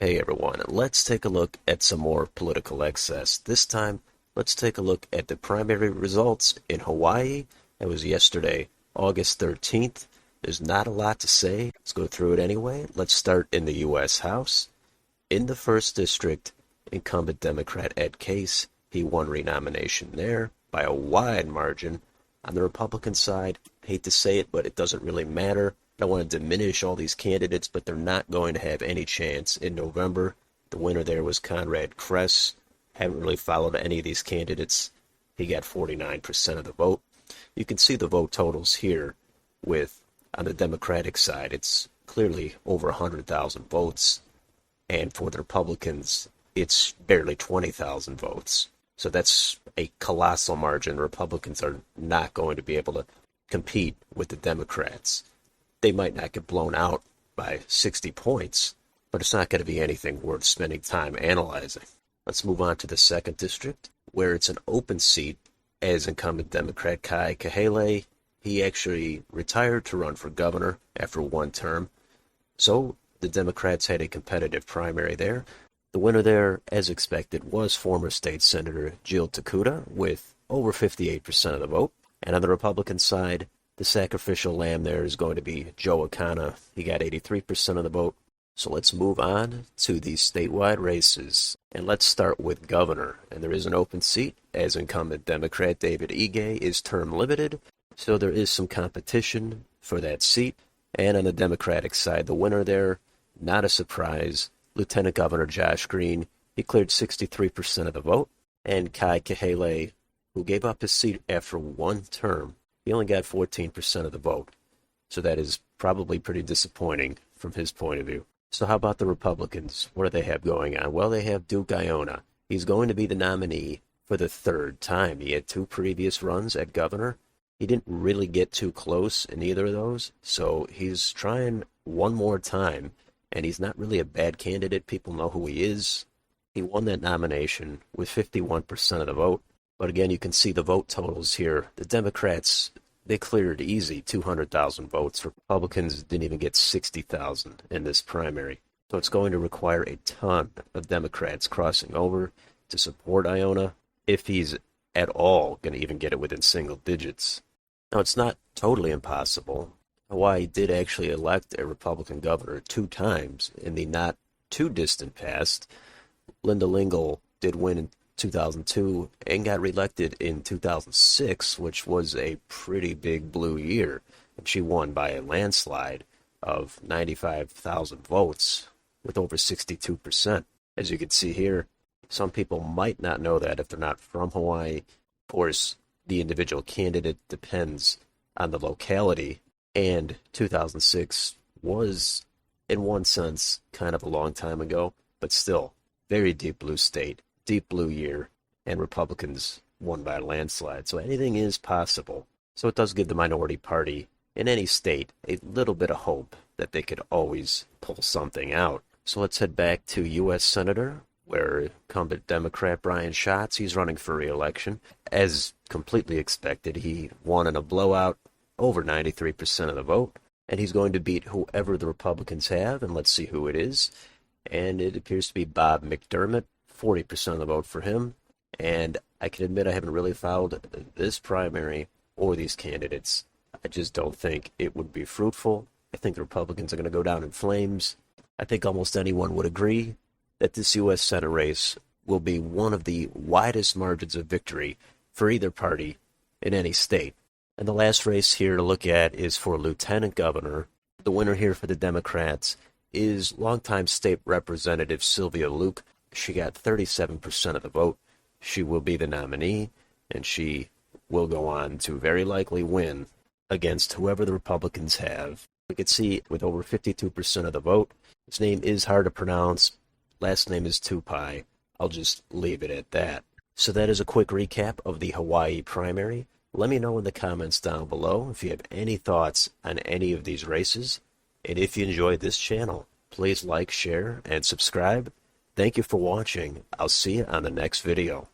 Hey everyone, let's take a look at some more political excess. This time, let's take a look at the primary results in Hawaii. It was yesterday, August 13th. There's not a lot to say. Let's go through it anyway. Let's start in the U.S. House. In the first district, incumbent Democrat Ed Case, he won renomination there by a wide margin. On the Republican side, hate to say it, but it doesn't really matter. I don't want to diminish all these candidates, but they're not going to have any chance in November. The winner there was Conrad Kress. Haven't really followed any of these candidates. He got 49% of the vote. You can see the vote totals here with, on the Democratic side, it's clearly over 100,000 votes. And for the Republicans, it's barely 20,000 votes. So that's a colossal margin. Republicans are not going to be able to compete with the Democrats. They might not get blown out by 60 points, but it's not going to be anything worth spending time analyzing. Let's move on to the second district, where it's an open seat as incumbent Democrat Kai Kahele. He actually retired to run for governor after one term. So the Democrats had a competitive primary there. The winner there, as expected, was former state senator Jill Takuda with over 58% of the vote. And on the Republican side, the sacrificial lamb there is going to be Joe Akana. He got 83% of the vote. So let's move on to the statewide races. And let's start with governor. And there is an open seat, as incumbent Democrat David Ige is term limited. So there is some competition for that seat. And on the Democratic side, the winner there, not a surprise, Lieutenant Governor Josh Green. He cleared 63% of the vote. And Kai Kahele, who gave up his seat after one term, he only got 14% of the vote. So that is probably pretty disappointing from his point of view. So how about the Republicans? What do they have going on? Well, they have Duke Aiona. He's going to be the nominee for the third time. He had two previous runs at governor. He didn't really get too close in either of those, so he's trying one more time, and he's not really a bad candidate. People know who he is. He won that nomination with 51% of the vote. But again, you can see the vote totals here. The Democrats, they cleared easy 200,000 votes. Republicans didn't even get 60,000 in this primary. So it's going to require a ton of Democrats crossing over to support Aiona if he's at all going to even get it within single digits. Now, it's not totally impossible. Hawaii did actually elect a Republican governor two times in the not too distant past. Linda Lingle did win in 2002 and got reelected in 2006, which was a pretty big blue year. And she won by a landslide of 95,000 votes with over 62%. As you can see here, some people might not know that if they're not from Hawaii. Of course, the individual candidate depends on the locality, and 2006 was, in one sense, kind of a long time ago, but still, very deep blue state, deep blue year, and Republicans won by a landslide. So anything is possible. So it does give the minority party in any state a little bit of hope that they could always pull something out. So let's head back to U.S. Senator, where incumbent Democrat Brian Schatz, he's running for re-election. As completely expected, he won in a blowout, over 93% of the vote, and he's going to beat whoever the Republicans have, and let's see who it is. And it appears to be Bob McDermott, 40% of the vote for him. And I can admit I haven't really followed this primary or these candidates. I just don't think it would be fruitful. I think the Republicans are going to go down in flames. I think almost anyone would agree that this U.S. Senate race will be one of the widest margins of victory for either party in any state. And the last race here to look at is for lieutenant governor. The winner here for the Democrats is longtime state representative Sylvia Luke. She got 37% of the vote. She will be the nominee, and she will go on to very likely win against whoever the Republicans have. We can see with over 52% of the vote. His name is hard to pronounce. Last name is Tupai. I'll just leave it at that. So that is a quick recap of the Hawaii primary. Let me know in the comments down below if you have any thoughts on any of these races. And if you enjoyed this channel, please like, share, and subscribe. Thank you for watching. I'll see you on the next video.